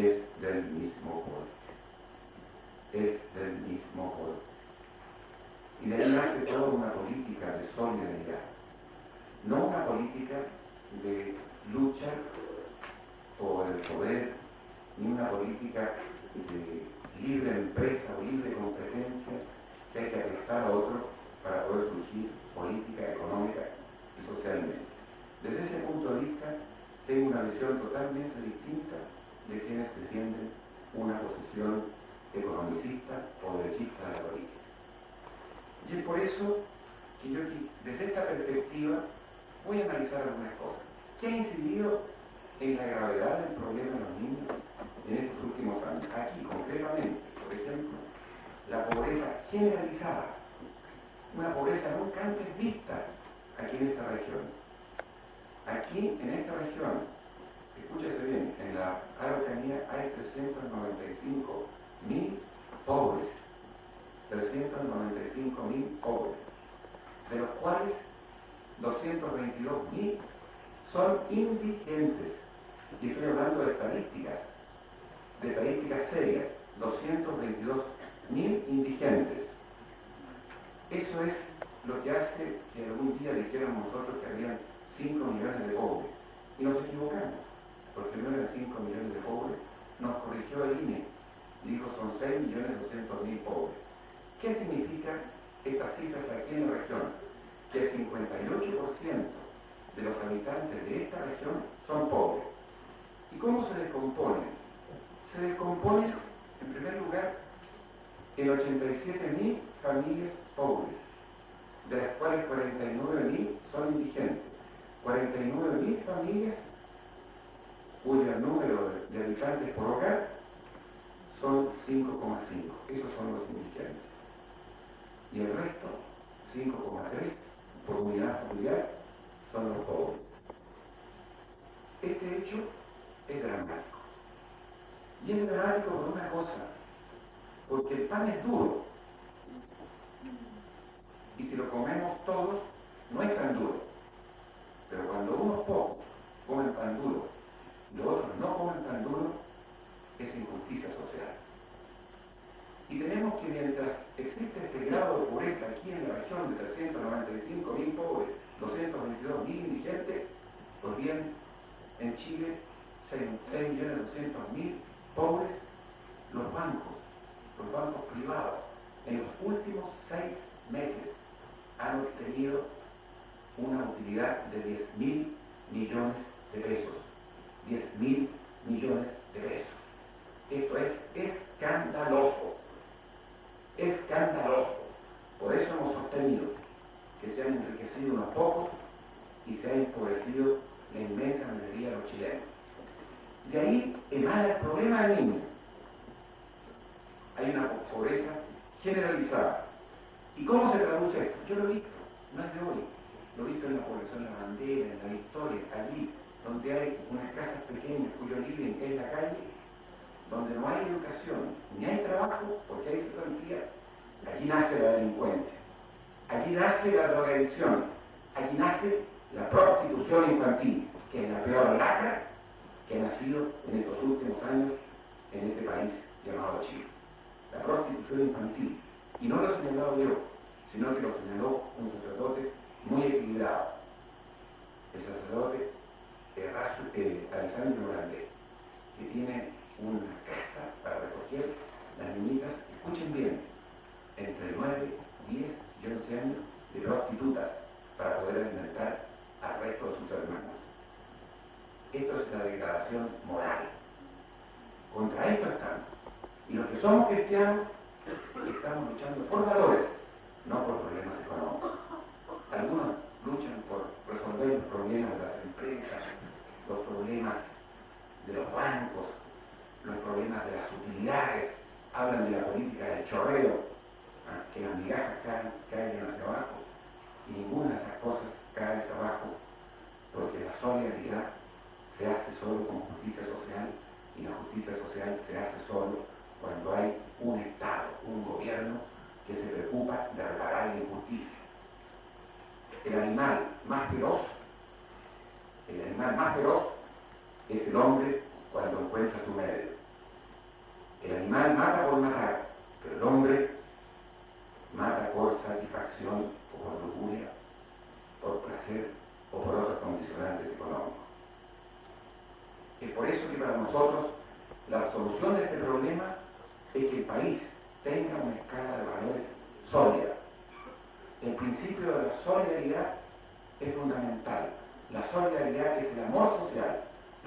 es del mismo pueblo. Es del mismo pueblo. Y de ahí nace toda una política de solidaridad, no una política de lucha por el poder, ni una política de libre empresa o libre competencia que hay que prestar a otro para poder surgir política, económica y socialmente. Desde ese punto de vista, tengo una visión totalmente distinta de quienes defienden una posición economicista o derechista de la política. Y es por eso que yo, desde esta perspectiva, voy a analizar algunas cosas. ¿Qué ha incidido en la gravedad del problema de los niños en estos últimos años? Aquí, concretamente, por ejemplo, la pobreza generalizada, una pobreza nunca antes vista aquí en esta región. Aquí, en esta región, escúchese bien, en la Araucanía hay 395.000 pobres. 395.000 pobres, de los cuales 222.000 son indigentes. Y estoy hablando de estadísticas serias, 222.000 indigentes. Eso es lo que hace que algún día dijéramos nosotros que habían 5 millones de pobres. Y nos equivocamos, porque no eran 5 millones de pobres, nos corrigió el INE, dijo son 6.200.000 pobres. ¿Qué significa estas cifras aquí en la región? Que el 58% de los habitantes de esta región son pobres. ¿Y cómo se descomponen? Se descomponen, en primer lugar, en 87.000 familias pobres, de las cuales 49.000 son indigentes. 49.000 familias cuyo número de habitantes por hogar son 5,5. Esos son los indigentes. Y el resto, 5,3 por unidad familiar, son los pobres. Este hecho es dramático. Y es dramático por una cosa, porque el pan es duro. Y si lo comemos todos, no es tan duro. Pero cuando unos pocos comen pan duro y los otros no comen pan duro, es injusticia social. Y tenemos que mientras existe este grado de pobreza aquí en la región de 395.000 pobres, 222.000 indigentes, pues bien, en Chile 6.200.000 pobres, los bancos privados, en los últimos 6 meses han obtenido una utilidad de 10.000 millones de pesos. 10.000 millones de pesos. Esto es escandaloso. Escandaloso. Por eso hemos sostenido que se han enriquecido unos pocos y se ha empobrecido la inmensa mayoría de los chilenos. De ahí emana el problema del niño. Hay una pobreza generalizada. ¿Y cómo se traduce esto? Yo lo he visto, no es de hoy. Lo he visto en la población de La Bandera, en La Victoria, allí donde hay unas casas pequeñas cuyo living es la calle, donde no hay educación, ni hay trabajo, porque hay cesantía. Allí nace la delincuencia, allí nace la drogadicción, allí nace la prostitución infantil, que es la peor lacra que ha nacido en estos últimos años en este país llamado Chile. La prostitución infantil. Y no lo he señalado yo, sino que lo señaló un sacerdote muy equilibrado. El sacerdote Alessandro Morales, que tiene una casa para recoger las niñitas, escuchen bien, entre 9, 10 y 11 años de prostitutas para poder alimentar al resto de sus hermanos. Esto es la degradación moral. Contra esto estamos. Y los que somos cristianos estamos luchando por valores, no por problemas económicos. Algunos luchan por resolver los problemas de las empresas, los problemas de los bancos, los problemas de las utilidades, hablan de la política del chorreo, que las migajas caigan hacia abajo, y ninguna de esas cosas cae hacia abajo, porque la solidaridad se hace solo con justicia social, y la justicia social se hace solo cuando hay un Estado, un gobierno que se preocupa de reparar la injusticia. El animal más feroz es el hombre cuando encuentra su medio. país tenga una escala de valores sólida. El principio de la solidaridad es fundamental. La solidaridad es el amor social,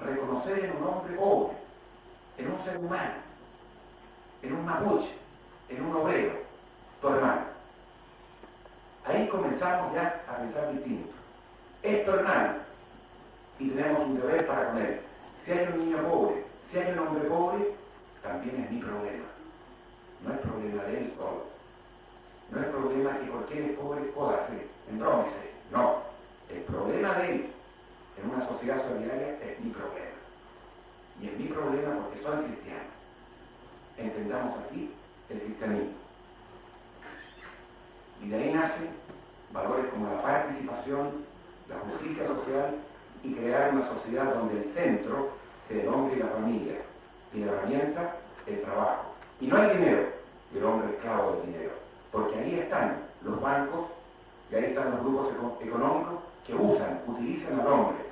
reconocer en un hombre pobre, en un ser humano, en un mapuche, en un obrero, tu hermano. Ahí comenzamos ya a pensar distinto. Es tu hermano y tenemos un deber para con él. Si hay un niño pobre, si hay un hombre pobre, también es mi problema. No es problema de él solo. No es problema que porque él es pobre pueda ser endrómese. No. El problema de él en una sociedad solidaria es mi problema. Y es mi problema porque soy cristiano. Entendamos así el cristianismo. Y de ahí nacen valores como la participación, la justicia social y crear una sociedad donde el centro sea el hombre y la familia, y la herramienta el trabajo. Y no hay dinero, y el hombre esclavo del dinero, porque ahí están los bancos y ahí están los grupos económicos que utilizan al hombre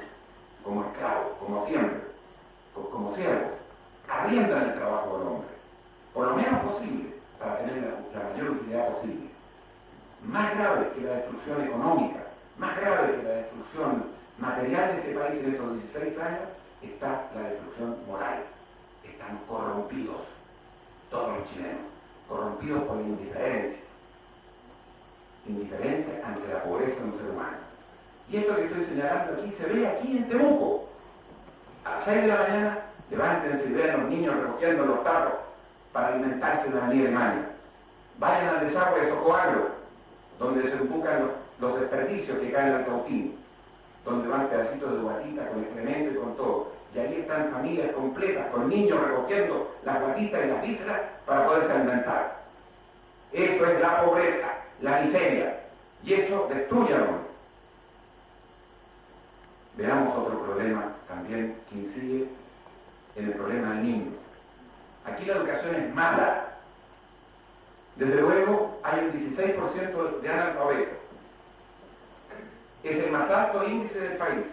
como esclavo, como siervo, arriendan el trabajo del hombre, por lo menos posible, para tener la mayor utilidad posible. Más grave que la destrucción económica, más grave que la destrucción material de este país en estos 16 años, está la destrucción moral. Están corrompidos, todos los chilenos, corrompidos por la indiferencia ante la pobreza de un ser humano. Y esto que estoy señalando aquí se ve aquí en Temuco. A las 6 de la mañana, levántense y vean a los niños recogiendo los tarros para alimentarse en la avenida de Maña. Vayan al desagüe de Socoagro, donde se empujan los desperdicios que caen al Cautín, donde van pedacitos de guatita con excremento y con todo. Y ahí están familias completas, con niños recogiendo las guatitas y las vísceras para poderse alimentar. Esto es la pobreza, la miseria, y eso destruye al hombre. Veamos otro problema también que incide en el problema del niño. Aquí la educación es mala. Desde luego hay un 16% de analfabetos. Es el más alto índice del país.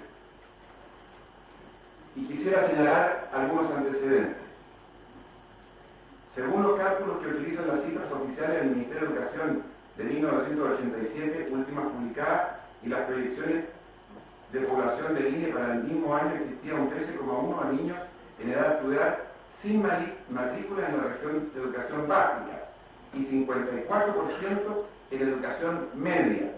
Y quisiera señalar algunos antecedentes. Según los cálculos que utilizan las cifras oficiales del Ministerio de Educación de 1987, últimas publicadas, y las proyecciones de población del INE para el mismo año, existía un 13,1 a niños en edad de estudiar sin matrícula en la región de educación básica y 54% en educación media.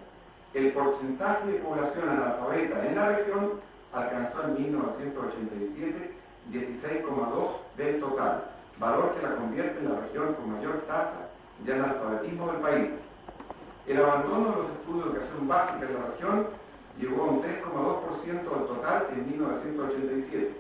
El porcentaje de población analfabeta en la región alcanzó en 1987 16,2 del total, valor que la convierte en la región con mayor tasa de analfabetismo del país. El abandono de los estudios de educación básica en la región llegó a un 3,2% del total en 1987,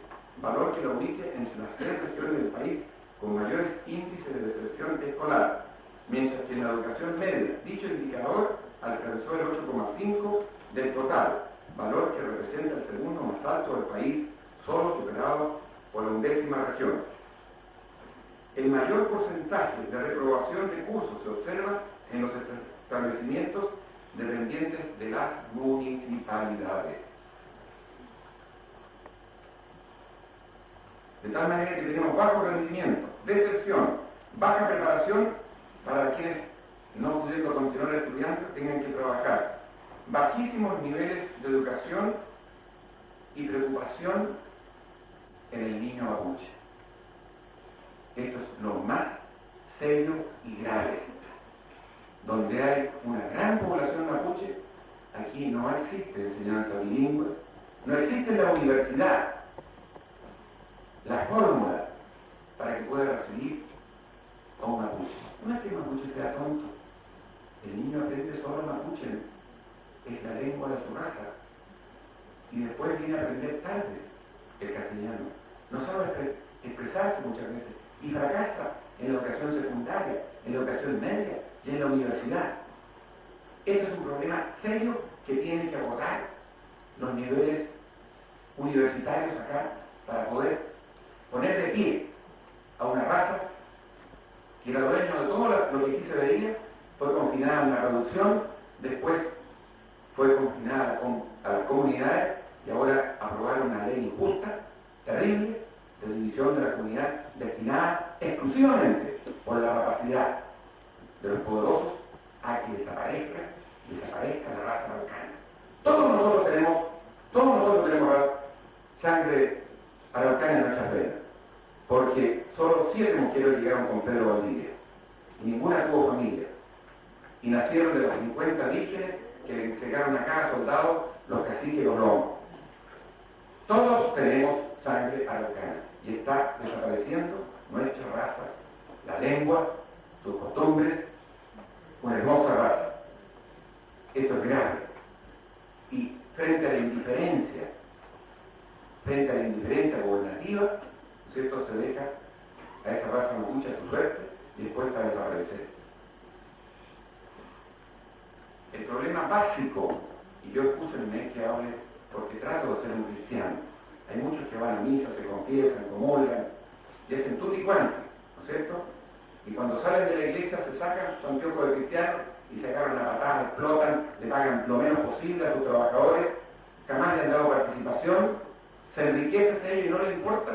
valor que la ubique entre las 3 regiones del país con mayores índices de deserción escolar, mientras que en la educación media dicho indicador alcanzó el 8,5% del total, valor que representa el segundo más alto del país, solo superado por la 11ª región. El mayor porcentaje de reprobación de cursos se observa en los establecimientos dependientes de las municipalidades. De tal manera que tenemos bajo rendimiento, deserción, baja preparación para quienes, no pudiendo continuar estudiando, tengan que trabajar, bajísimos niveles de educación y preocupación en el niño mapuche. Esto es lo más serio y grave. Donde hay una gran población mapuche, aquí no existe enseñanza bilingüe, no existe en la universidad la fórmula para que pueda recibir a un mapuche. No es que el mapuche sea tonto, el niño aprende solo mapuche, es la lengua de su raza, y después viene a aprender tarde el castellano. No sabe expresarse muchas veces, y fracasa en la educación secundaria, en la educación media y en la universidad. Este es un problema serio que tienen que abordar los niveles universitarios acá para poder poner de pie a una raza que era dueño de todo lo que aquí se veía, fue confinada en la reducción, después fue confinada a las comunidades y ahora aprobaron una ley injusta, terrible, de división de la comunidad destinada exclusivamente por la porque solo 7 mujeres llegaron con Pedro Valdivia, y ninguna tuvo familia. Y nacieron de los 50 vírgenes que le entregaron a cada soldado los caciques y los lomos. Todos tenemos sangre araucana y está desapareciendo nuestra raza, la lengua, sus costumbres, una hermosa raza. Esto es grave. Y frente a la indiferencia gobernativa, ¿cierto?, se deja a esa raza mapuche a su suerte y después a desaparecer. El problema básico, y yo escúchenme que hable porque trato de ser un cristiano. Hay muchos que van a misa, se confiesan, comulgan, y hacen tutti y quanti, ¿no es cierto? Y cuando salen de la iglesia se sacan su anteojo de cristiano y se agarran a patadas, explotan, le pagan lo menos posible a sus trabajadores, jamás le han dado participación, se enriquecen de ellos y no les importa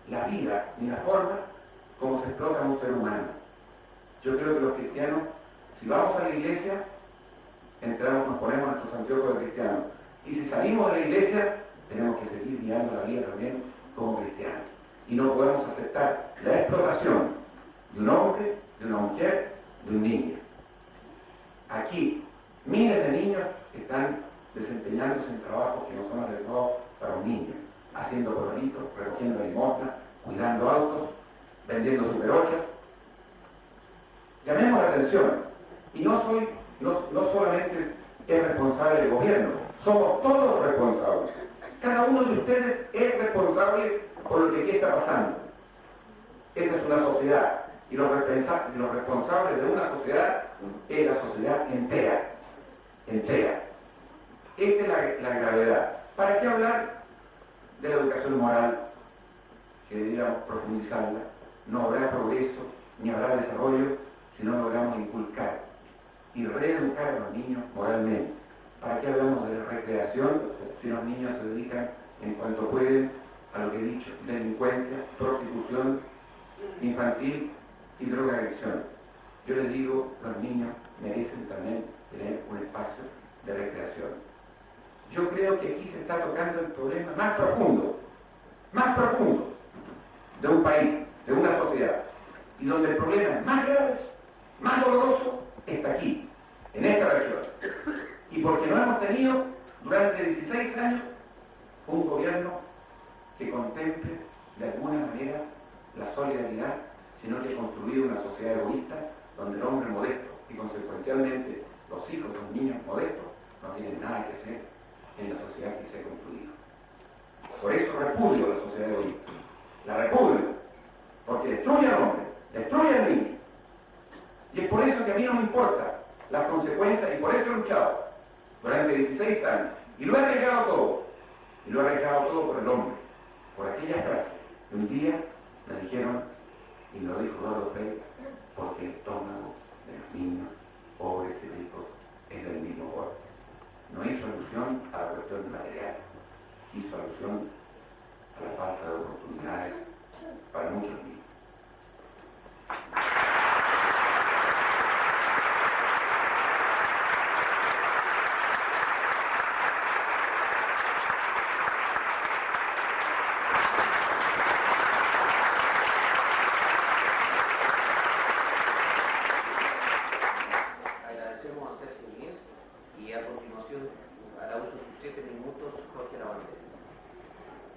la vida ni la forma como se explota a un ser humano. Yo creo que los cristianos, si vamos a la iglesia, entramos, nos ponemos nuestros anteojos de cristianos. Y si salimos de la iglesia, tenemos que seguir guiando la vida también como cristianos. Y no podemos aceptar la explotación de un hombre, de una mujer, de un niño. Aquí, miles de niños están desempeñándose en trabajos que no son adecuados para un niño, haciendo corralitos, recogiendo limosna, cuidando autos, vendiendo Super 8. Llamemos la atención. Y no solamente es responsable del gobierno, somos todos responsables. Cada uno de ustedes es responsable por lo que aquí está pasando. Esta es una sociedad y los responsables de una sociedad es la sociedad entera. Esta es la gravedad. ¿Para qué hablar de la educación moral? Que deberíamos profundizarla. No habrá progreso ni habrá desarrollo si no logramos inculcar y reeducar a los niños moralmente. ¿Para qué hablamos de recreación si los niños se dedican en cuanto pueden a lo que he dicho, delincuencia, prostitución infantil y drogadicción? Yo les digo, los niños merecen también tener un espacio de recreación. Yo creo que aquí se está tocando el problema más profundo de un país, de una sociedad, y donde el problema es más grave, más doloroso, está aquí, en esta región. Y porque no hemos tenido durante 16 años un gobierno que contemple de alguna manera la solidaridad, sino que ha construido una sociedad egoísta donde el hombre modesto y consecuencialmente los hijos de los niños modestos no tienen nada que hacer en la sociedad que se ha construido. Por eso repudio la sociedad egoísta. La repudio, porque destruye al hombre, destruye al niño. Y es por eso que a mí no me importa las consecuencias, y por eso he luchado durante 16 años. Y lo he arriesgado todo. Y lo he arriesgado todo por el hombre, por aquellas frases que un día me dijeron, y lo dijo Eduardo Frei, porque el estómago de los niños, pobres y ricos, es del mismo corte. No hizo alusión a la cuestión material, hizo alusión a la falta de oportunidades para muchos niños.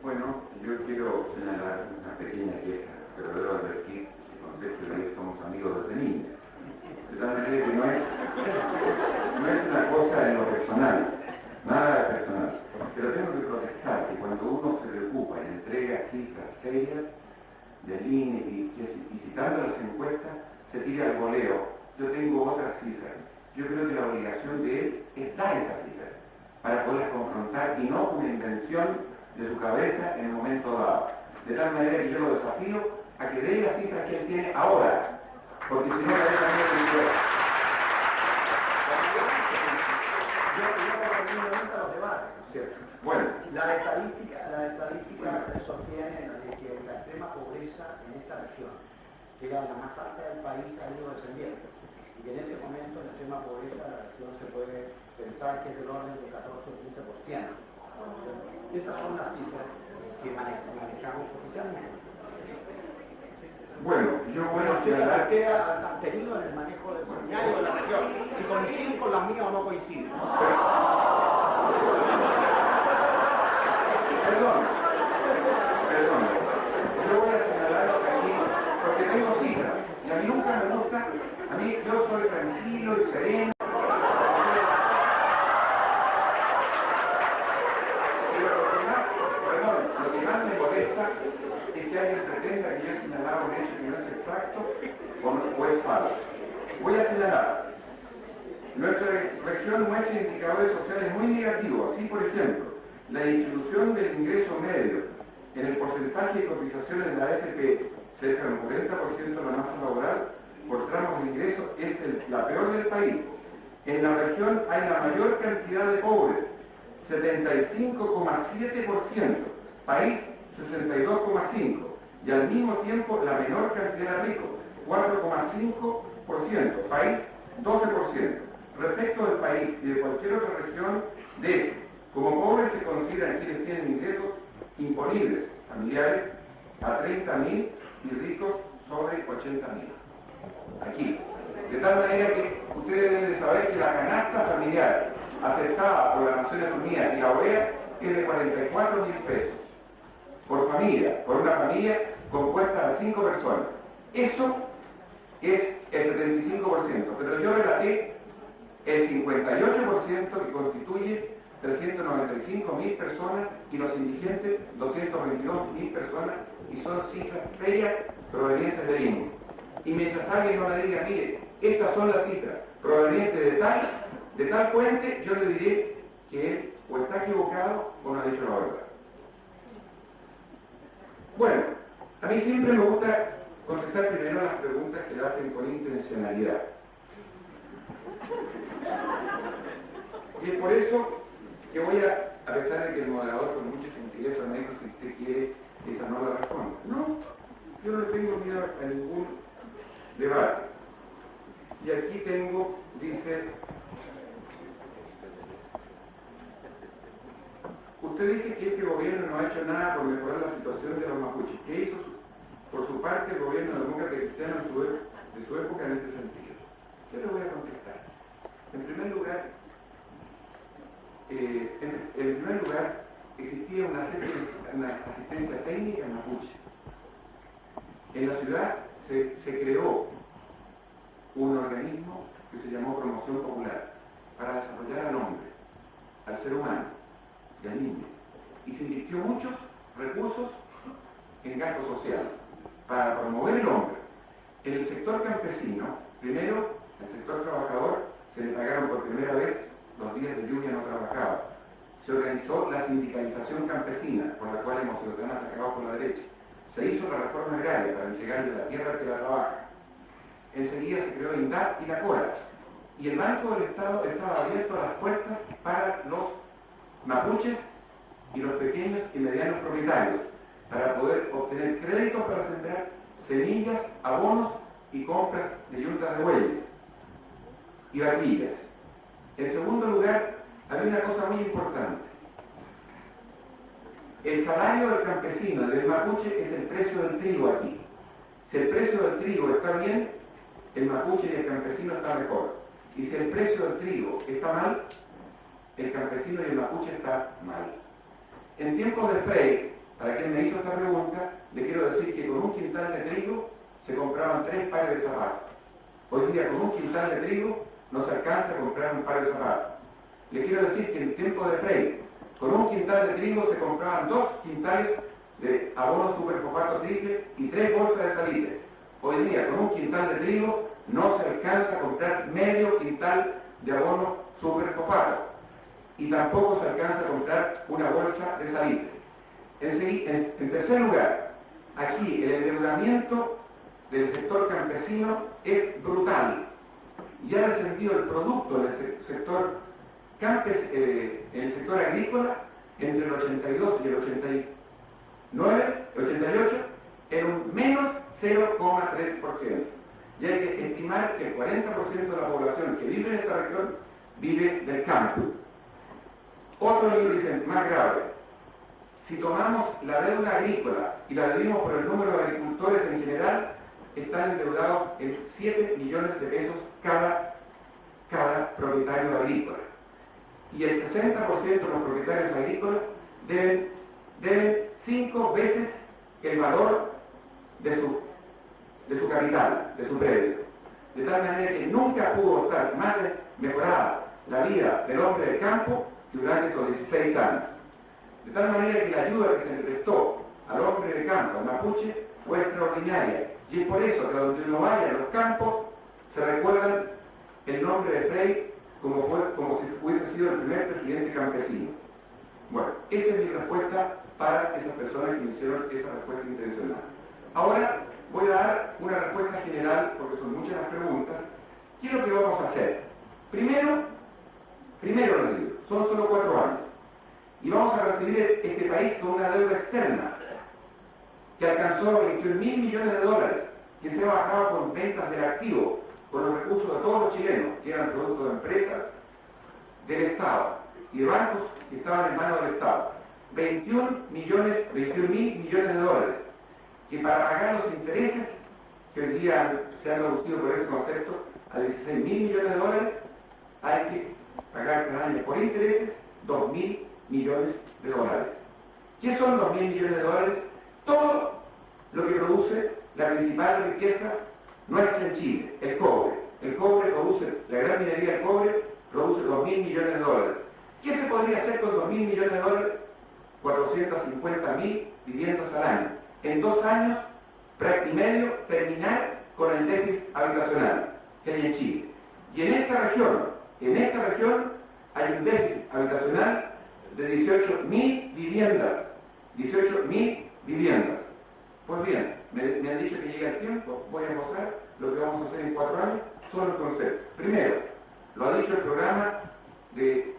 Bueno, yo quiero señalar una pequeña queja, pero debo advertir que con Sergio Díez somos amigos desde niños. De tal manera que no es una cosa en lo personal, nada personal. Pero tengo que protestar que cuando uno se preocupa y entrega cifras serias del INE y citando las encuestas, se tira al voleo. Yo tengo otras cifras. Yo creo que la obligación de él es dar esas cifras para poder confrontar y no una invención de su cabeza en el momento dado. De tal manera que yo lo desafío a que dé las cifras que él tiene ahora, porque si no la deja muy peligrosa. Yo nunca los debates, ¿cierto? Bueno, la estadística sostiene de que la extrema pobreza en esta región, que era la más alta del país, ha ido descendiendo. Y que en este momento la extrema pobreza de la región se puede pensar que es del orden del 14 o 15%. Esas son las cifras que manejamos oficialmente. Bueno, yo voy a señalar ¿Qué han tenido en el manejo del seminario de la región? Si coinciden con las mías o no coinciden. Perdón. Yo voy a señalar aquí, porque tengo cifras, y a mí nunca me gusta, yo soy tranquilo y sereno. Lo que más me molesta es que alguien pretenda que yo he señalado un hecho que no es exacto o es falso. Voy a señalar, nuestra región muestra indicadores sociales muy negativos, así por ejemplo, la distribución del ingreso medio en el porcentaje de cotizaciones de la AFP, cerca del 40% de la masa laboral, por tramos de ingreso, es la peor del país. En la región hay la mayor cantidad de pobres, 75,7%, país 62,5%, y al mismo tiempo la menor cantidad de ricos, 4,5%, país 12%. Respecto del país y de cualquier otra región, como pobres se consideran quienes tienen ingresos imponibles familiares a 30.000 y ricos sobre 80.000. Aquí. De tal manera que ustedes deben de saber que la canasta familiar aceptada por las Naciones Unidas y la OEA es de 44.000 pesos por familia, por una familia compuesta de 5 personas. Eso es el 75%, pero yo relaté el 58% que constituye 395.000 personas y los indigentes 222.000 personas, y son cifras serias provenientes del INE. Y mientras alguien no le diga, mire, estas son las cifras provenientes de tal fuente, yo le diré que él o está equivocado o no ha dicho la verdad. Bueno, a mí siempre me gusta contestar primero a las preguntas que le hacen con intencionalidad. Y es por eso que voy a pesar de que el moderador con mucha gentileza me dijo, si usted quiere, esa no la responda. No, yo no tengo miedo a ningún debate. Y aquí tengo, dice, usted dice que este gobierno no ha hecho nada por mejorar la situación de los mapuches. ¿Qué hizo por su parte el gobierno demócrata cristiano de su época en este sentido? Yo le voy a contestar. En primer lugar, existía una asistencia técnica en mapuche. En la ciudad se creó un organismo que se llamó Promoción Popular para desarrollar al hombre, al ser humano y al niño. Y se invirtió muchos recursos en gasto social para promover el hombre. En el sector campesino, primero, el sector trabajador, se le pagaron por primera vez los días de lluvia no trabajados. Se organizó la sindicalización campesina, por la cual hemos sido tan atacados por la derecha. Se hizo la reforma agraria para entregarle la tierra al que la trabaja. Enseguida se creó INDAP y la CORA. Y el Banco del Estado estaba abierto a las puertas para los mapuches y los pequeños y medianos propietarios, para poder obtener créditos para sembrar semillas, abonos y compras de yuntas de bueyes y vaquillas. En segundo lugar, hay una cosa muy importante. El salario del campesino, del mapuche, es el precio del trigo aquí. Si el precio del trigo está bien, el mapuche y el campesino están mejor. Y si el precio del trigo está mal, el campesino y el mapuche están mal. En tiempos de Frey, para quien me hizo esta pregunta, le quiero decir que con un quintal de trigo se compraban 3 pares de zapatos. Hoy día con un quintal de trigo no se alcanza a comprar un par de zapatos. Le quiero decir que en tiempos de Frey, con un quintal de trigo se compraban 2 quintales de abono superfosfato triple y 3 bolsas de salitre. Hoy día con un quintal de trigo no se alcanza a comprar medio quintal de abono superfosfato y tampoco se alcanza a comprar una bolsa de salitre. En tercer lugar, aquí el endeudamiento del sector campesino es brutal y ha descendido el producto del sector en el sector agrícola entre el 82 y el 88 en un menos 0,3%. Y hay que estimar que el 40% de la población que vive en esta región vive del campo. Otro índice más grave. Si tomamos la deuda agrícola y la dividimos por el número de agricultores en general, están endeudados en 7 millones de pesos cada propietario agrícola. Y el 60% de los propietarios agrícolas deben 5 veces el valor de su capital, de su predio. De tal manera que nunca pudo estar más mejorada la vida del hombre del campo que durante estos 16 años. De tal manera que la ayuda que se le prestó al hombre del campo, al mapuche, fue extraordinaria. Y es por eso que donde uno vaya a los campos, se recuerdan el nombre de Frei como si hubiese sido el primer presidente campesino. Bueno, esa es mi respuesta para esas personas que me hicieron esa respuesta intencional. Ahora voy a dar una respuesta general, porque son muchas las preguntas. ¿Qué es lo que vamos a hacer? Primero les digo, son solo 4 años. Y vamos a recibir este país con una deuda externa que alcanzó 21.000 millones de dólares, que se bajaba con ventas del activo, con los recursos de todos los chilenos, que eran producto de empresas, del Estado y de bancos que estaban en manos del Estado. 21.000 millones de dólares, que para pagar los intereses, que hoy día se han reducido por ese concepto a 16.000 millones de dólares, hay que pagar cada año por intereses 2.000 millones de dólares. ¿Qué son 2.000 millones de dólares? Todo lo que produce la principal riqueza nuestra en Chile, el cobre. El cobre produce, la gran minería del cobre produce 2.000 millones de dólares. ¿Qué se podría hacer con 2.000 millones de dólares? 450.000 viviendas al año. En 2 años, y medio, terminar con el déficit habitacional que hay en Chile. Y en esta región hay un déficit habitacional de 18.000 viviendas. 18.000 viviendas. Pues bien, me han dicho que llega el tiempo, voy a mostrar lo que vamos a hacer en 4 años, solo el concepto. Primero, lo ha dicho el programa de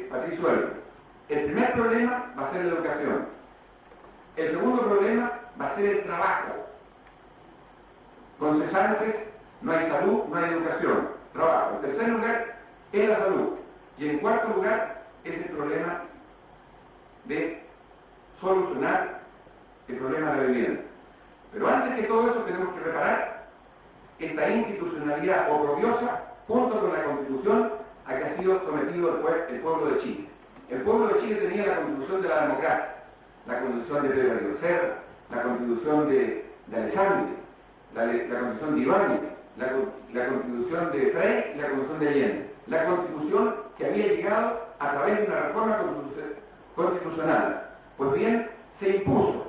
Patricio Elwin. El primer problema va a ser la educación. El segundo problema va a ser el trabajo. Con cesantes no hay salud, no hay educación. Trabajo. En tercer lugar es la salud. Y en cuarto lugar es el problema de solucionar el problema de la vivienda. Pero antes que todo eso tenemos que reparar esta institucionalidad oprobiosa junto con la Constitución a que ha sido sometido el pueblo de Chile. El pueblo de Chile tenía la Constitución de la democracia, la Constitución de Pedro Aguirre Cerda, la Constitución de Alejandro, la Constitución de Ibáñez, la Constitución de Frei y la Constitución de Allende. La Constitución que había llegado a través de una reforma constitucional. Pues bien, se impuso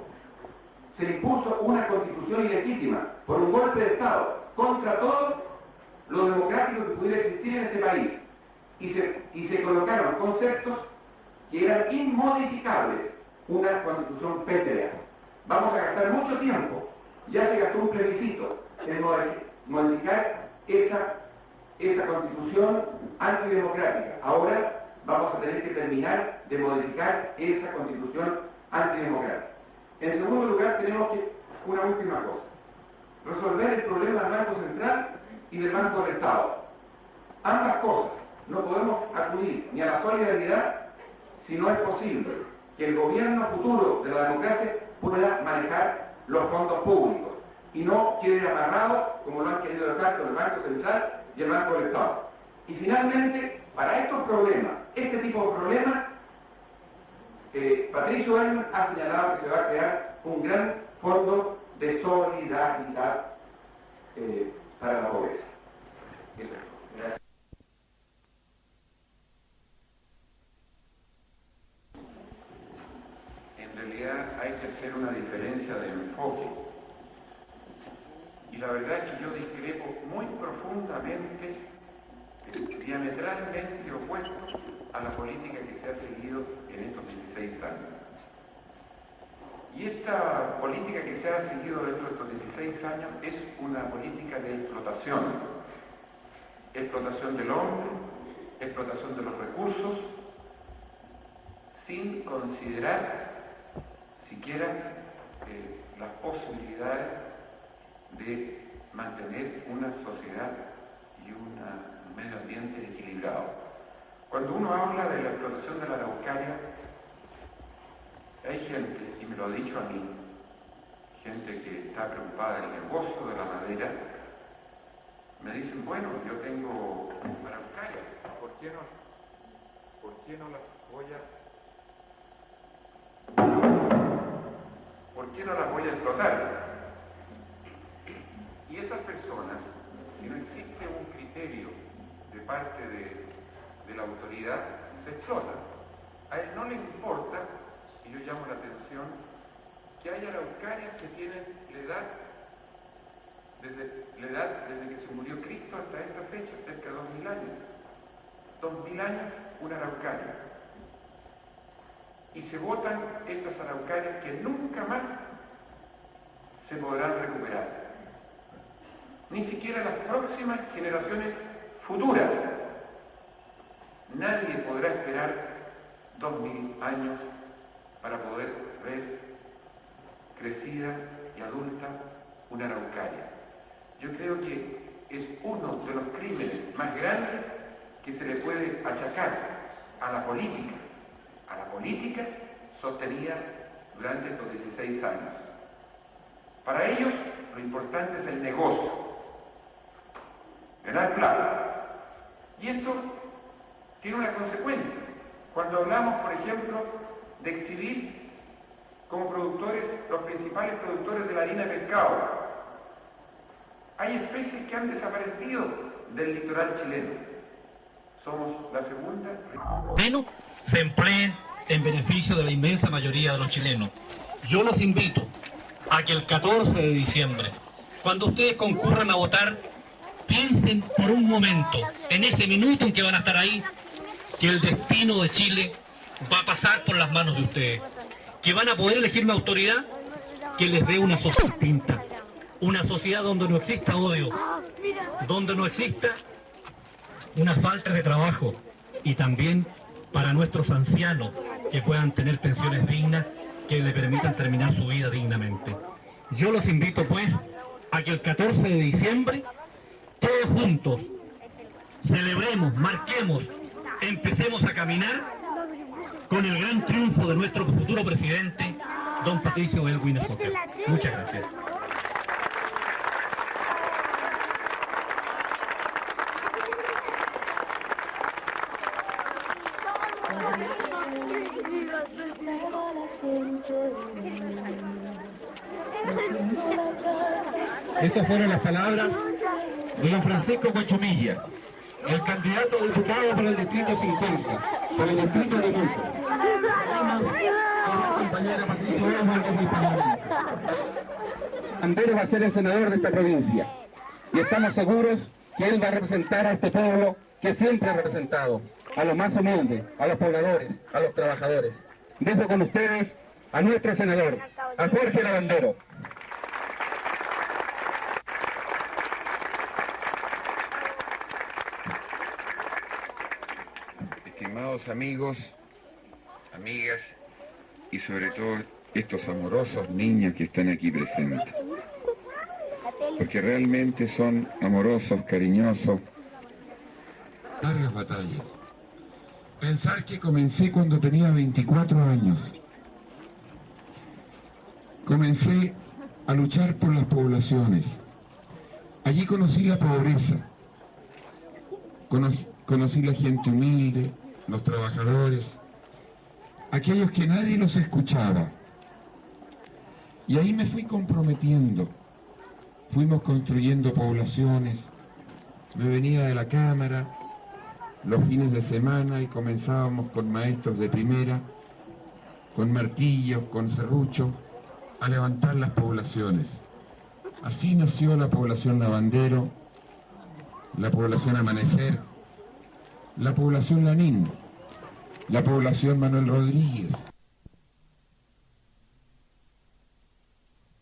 una Constitución ilegítima por un golpe de Estado contra todo lo democrático que pudiera existir en este país. Y se colocaron conceptos que eran inmodificables, una Constitución pétrea. Vamos a gastar mucho tiempo, ya se gastó un plebiscito en modificar esa Constitución antidemocrática. Ahora vamos a tener que terminar de modificar esa Constitución antidemocrática. En segundo lugar, tenemos una última cosa: resolver el problema del Banco Central y del Banco del Estado. Ambas cosas. No podemos acudir ni a la solidaridad si no es posible que el gobierno futuro de la democracia pueda manejar los fondos públicos y no quede amarrado, como lo han querido dejar con el Banco Central y el Banco del Estado. Y finalmente, para estos problemas, este tipo de problemas, Patricio Elwin ha señalado que se va a crear un gran fondo de solidaridad para la pobreza. Eso es. Gracias. En realidad hay que hacer una diferencia de enfoque. Y la verdad es que yo discrepo muy profundamente, diametralmente opuesto a la política que se ha seguido en estos 16 años. Y esta política que se ha seguido dentro de estos 16 años es una política de explotación. Explotación del hombre, explotación de los recursos, sin considerar siquiera las posibilidades de mantener una sociedad y un medio ambiente equilibrado. Cuando uno habla de la explotación de la Araucaria, hay gente, y me lo ha dicho a mí, gente que está está preocupada del negocio de la madera, me dicen, bueno, yo tengo araucarias, ¿por qué no las voy a explotar? Y esas personas, si no existe un criterio de parte de la autoridad, se explotan. A él no le importa, y yo llamo la atención, que hay araucarias que tienen la edad desde que se murió Cristo hasta esta fecha, cerca de 2000 años. 2000 años, una araucaria. Y se botan estas araucarias que nunca más se podrán recuperar. Ni siquiera las próximas generaciones futuras. Nadie podrá esperar 2000 años para poder ver crecida y adulta una araucaria. Yo creo que es uno de los crímenes más grandes que se le puede achacar a la política sostenida durante estos 16 años. Para ellos lo importante es el negocio, ganar plata. Y esto tiene una consecuencia. Cuando hablamos, por ejemplo, de exhibir como productores, los principales productores de la harina de pescado, hay especies que han desaparecido del litoral chileno. Somos la segunda. Menos se empleen en beneficio de la inmensa mayoría de los chilenos. Yo los invito a que el 14 de diciembre, cuando ustedes concurran a votar, piensen por un momento, en ese minuto en que van a estar ahí, que el destino de Chile va a pasar por las manos de ustedes, que van a poder elegir una autoridad que les dé una sociedad distinta, una sociedad donde no exista odio, donde no exista una falta de trabajo, y también para nuestros ancianos que puedan tener pensiones dignas que le permitan terminar su vida dignamente. Yo los invito pues a que el 14 de diciembre todos juntos celebremos, marquemos, empecemos a caminar con el gran triunfo de nuestro futuro presidente, don Patricio Elwin Fokker. Muchas gracias. Esas fueron las palabras de don Francisco Cochumilla, el candidato a diputado para el distrito 50, por el distrito de Mundo. Compañera Patricio Anderes va a ser el senador de esta provincia, y estamos seguros que él va a representar a este pueblo que siempre ha representado, a los más humildes, a los pobladores, a los trabajadores. Dejo con ustedes a nuestro senador, a Jorge Lavandero. Estimados amigos, amigas y sobre todo estos amorosos niños que están aquí presentes, porque realmente son amorosos, cariñosos. Largas batallas. Pensar que comencé cuando tenía 24 años. Comencé a luchar por las poblaciones. Allí conocí la pobreza, conocí la gente humilde, los trabajadores, aquellos que nadie los escuchaba. Y ahí me fui comprometiendo. Fuimos construyendo poblaciones. Me venía de la cámara los fines de semana y comenzábamos con maestros de primera, con martillos, con serrucho, a levantar las poblaciones. Así nació la población Lavandero, la población Amanecer, la población Lanín, la población Manuel Rodríguez,